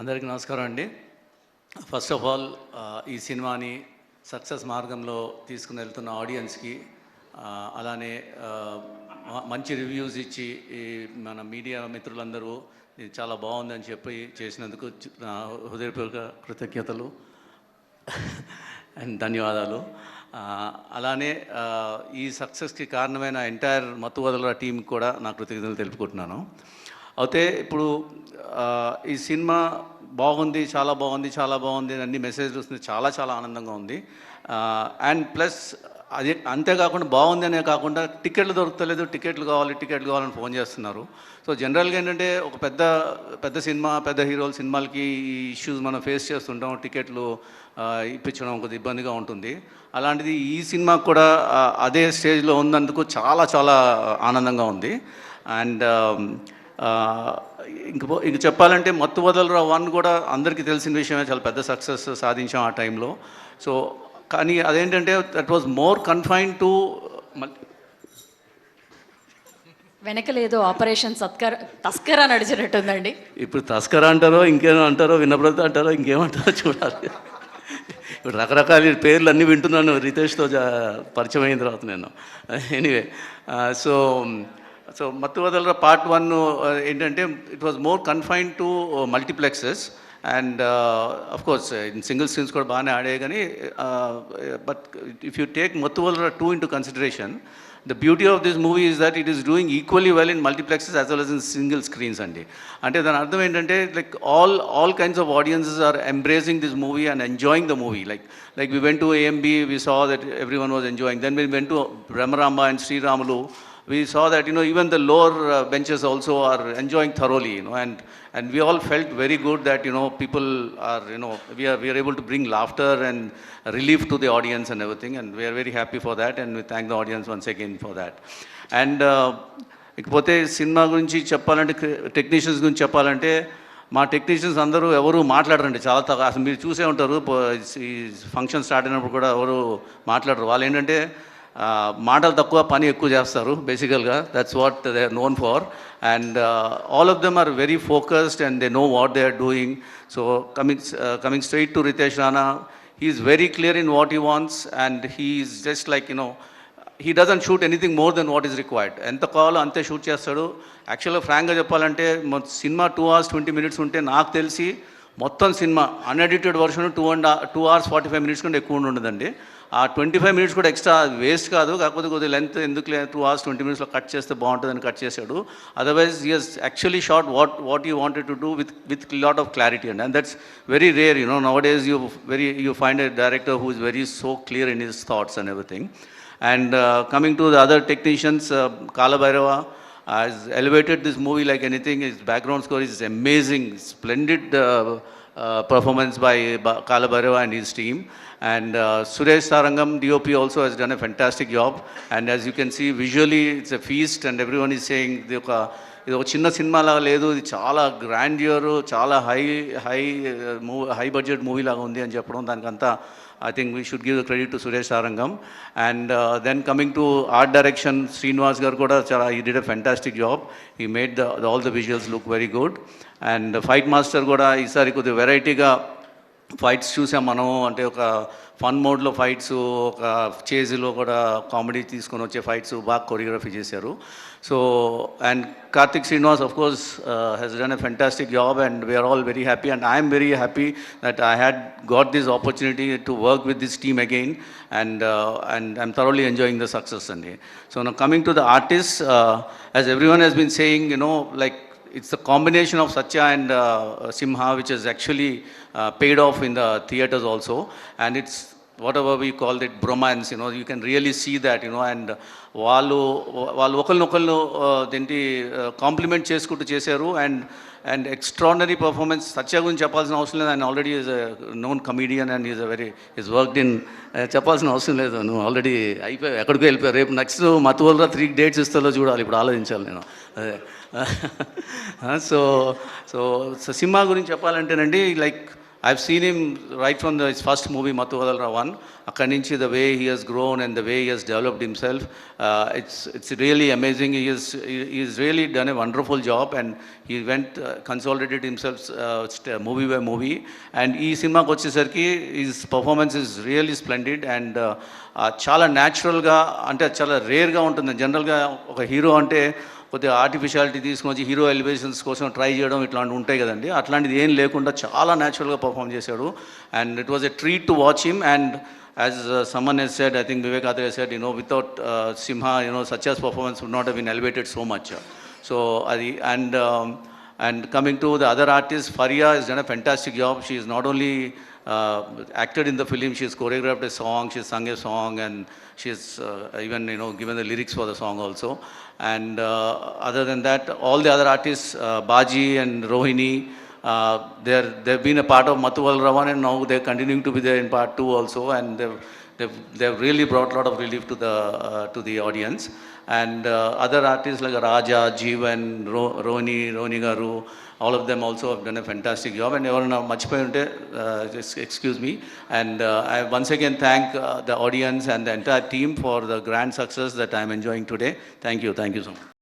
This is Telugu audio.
అందరికీ నమస్కారం అండి. ఫస్ట్ ఆఫ్ ఆల్ ఈ సినిమాని సక్సెస్ మార్గంలో తీసుకుని వెళ్తున్న ఆడియన్స్కి, అలానే మంచి రివ్యూస్ ఇచ్చి ఈ మన మీడియా మిత్రులందరూ ఇది చాలా బాగుందని చెప్పి చేసినందుకు హృదయపూర్వక కృతజ్ఞతలు అండ్ ధన్యవాదాలు. అలానే ఈ సక్సెస్కి కారణమైన ఎంటైర్ మత్తు వదలరా టీంకి కూడా నా కృతజ్ఞతలు తెలుపుకుంటున్నాను. అయితే ఇప్పుడు ఈ సినిమా బాగుంది, చాలా బాగుంది, చాలా బాగుంది అన్ని మెసేజ్లు వస్తుంది, చాలా చాలా ఆనందంగా ఉంది. అండ్ ప్లస్ అది అంతేకాకుండా బాగుంది అనే కాకుండా టికెట్లు దొరకలేదు, టికెట్లు కావాలని ఫోన్ చేస్తున్నారు. సో జనరల్గా ఏంటంటే ఒక పెద్ద సినిమా, పెద్ద హీరోల సినిమాలకి ఈ ఇష్యూస్ మనం ఫేస్ చేస్తుంటాం, టికెట్లు ఇప్పించడం కొద్దిగా ఇబ్బందిగా ఉంటుంది. అలాంటిది ఈ సినిమా కూడా అదే స్టేజ్లో ఉన్నందుకు చాలా చాలా ఆనందంగా ఉంది. అండ్ ఇంక చెప్పాలంటే మత్తు వదలరా 1 కూడా అందరికీ తెలిసిన విషయమే, చాలా పెద్ద సక్సెస్ సాధించాం ఆ టైంలో. సో కానీ అదేంటంటే that was more confined to వెనకలేదో ఆపరేషన్ తస్కరా నడిచినట్టుందండి. ఇప్పుడు తస్కరా అంటారో ఇంకేమో అంటారో, వినబ్రత అంటారో ఇంకేమంటారో చూడాలి. ఇప్పుడు రకరకాల పేర్లు అన్నీ వింటున్నాను రితేష్తో పరిచయం అయిన తర్వాత నేను. ఎనీవే, సో మత్తు వదలరా పార్ట్ 1 ఏంటంటే it was more confined to multiplexes and of course in single screens కూడా బాగానే ఆడే. కానీ బట్ ఇఫ్ యూ టేక్ మత్తు వదలరా 2 into consideration, the beauty of this movie is that it is doing equally well in multiplexes as well as in single screens అండి. అంటే దాని అర్థం ఏంటంటే like all kinds of audiences are embracing this movie and enjoying the movie. Like we went to AMB, we saw that everyone was enjoying. Then we went to Brahmaramba and Sri Ramulu, we saw that even the lower benches also are enjoying thoroughly, and we all felt very good that people are we are able to bring laughter and relief to the audience and everything, and we are very happy for that, and we thank the audience once again for that. And ఇకపోతే సినిమా గురించి చెప్పాలంటే, టెక్నీషియన్స్ గురించి చెప్పాలంటే, మా టెక్నీషియన్స్ అందరూ ఎవరు మాట్లాడరండి, చాలా తక్కువ. అసలు మీరు చూసే ఉంటారు ఈ ఫంక్షన్ స్టార్ట్ అయినప్పుడు కూడా ఎవరు మాట్లాడరు. వాళ్ళు ఏంటంటే మాటలు తక్కువ, పని ఎక్కువ చేస్తారు బేసికల్గా. That's what they are known for. And all of them are very focused and they know what they are doing. So coming straight to Ritesh Rana, he is very clear in what he wants, and he is just like he doesn't shoot anything more than what is required. ఎంత కావాలో అంతే షూట్ చేస్తాడు. యాక్చువల్గా ఫ్రాంక్గా చెప్పాలంటే సినిమా 2 hours 20 minutes ఉంటే నాకు తెలిసి మొత్తం cinema unedited version 2 hours 45 minutes కంటే ఎక్కువ ఉండదండి. ఆ 25 minutes కూడా ఎక్స్ట్రా వేస్ట్ కాదు, కాకపోతే కొద్దిగా లెంత్ ఎందుకు 2 hours 20 minutesలో కట్ చేస్తే బాగుంటుందని కట్ చేశాడు. Otherwise he has actually shot what you wanted to do with lot of clarity and that's very rare. నౌడేస్ you find a director who is very so clear in his thoughts and everything. And coming to the other technicians, Kala Bhairava has elevated this movie like anything. His background score is amazing, splendid performance by Kala Bhairava and his team. And Suresh Sarangam, DOP, also has done a fantastic job. And as you can see, visually it's a feast, and everyone is saying ఇది ఒక చిన్న సినిమా లాగా లేదు, ఇది చాలా గ్రాండ్యూర్, చాలా హై బడ్జెట్ మూవీ లాగా ఉంది అని చెప్పడం, దానికంతా I think we should give the credit to Suresh Sarangam. And then coming to art direction, Srinivas garu kuda he did a fantastic job. He made all the visuals look very good. And fight master kuda isari koddi variety ga fights చూసాం మనం. అంటే ఒక ఫన్ మోడ్లో ఫైట్స్, ఒక చేజ్లో కూడా కామెడీ తీసుకొని వచ్చే ఫైట్స్ బాగా కొరియోగ్రఫీ చేశారు. So and Karthik Srinivas of course has done a fantastic job, and we are all very happy, and I'm very happy that I had got this opportunity to work with this team again, and I'm thoroughly enjoying the success. And so now coming to the artists, as everyone has been saying, like it's the combination of Satya and Simha which has actually paid off in the theaters also, and it's whatever we call it bromance, you can really see that, and వాళ్ళు ఒకరినొకళ్ళు దేంటి కాంప్లిమెంట్ చేసుకుంటూ చేశారు. And extraordinary performance. సత్య గురించి చెప్పాల్సిన అవసరం లేదు, ఆయన already is a known comedian and is worked in, చెప్పాల్సిన అవసరం లేదు, నువ్వు ఆల్రెడీ అయిపోయావు, ఎక్కడికో వెళ్ళిపోయావు. రేపు నెక్స్ట్ మత్తు వదలరా 3 dates ఇస్తాలో చూడాలి, ఇప్పుడు ఆలోచించాలి నేను. అదే సో సినిమా గురించి చెప్పాలంటేనండి, like I've seen him right from his first movie, Mattu Vadalra 1. అక్కడి నుంచి the way he has grown and the way he has developed himself, it's really amazing. He's really done a wonderful job, and he went consolidated himself movie by movie. And ఈ సినిమాకి వచ్చేసరికి his performance is really splendid, and చాలా న్యాచురల్గా, అంటే చాలా రేర్గా ఉంటుంది. జనరల్గా ఒక హీరో అంటే కొద్దిగా ఆర్టిఫిషియాలిటీ తీసుకొచ్చి హీరో ఎలివేషన్స్ కోసం ట్రై చేయడం ఇట్లాంటివి ఉంటాయి కదండి. అట్లాంటిది ఏం లేకుండా చాలా న్యాచురల్గా పర్ఫామ్ చేశాడు. And it was a treat to watch him. And as someone has said, I think Vivek Athreya said, without Simha, such performance would not have been elevated so much. So అది. And coming to the other artists, Faria has done a fantastic job. She is not only acted in the film, she has choreographed a song, she has sung a song, and she has even given the lyrics for the song also. And other than that, all the other artists, Baji and Rohini, they've been a part of Mattu Vadalra 1, and now they're continuing to be there in part 2 also, and they've really brought a lot of relief to the audience. And other artists like Raja, Jeevan, Rohini Garu, all of them also have done a fantastic job. And everyone much just excuse me. And I once again thank the audience and the entire team for the grand success that I'm enjoying today. Thank you so much.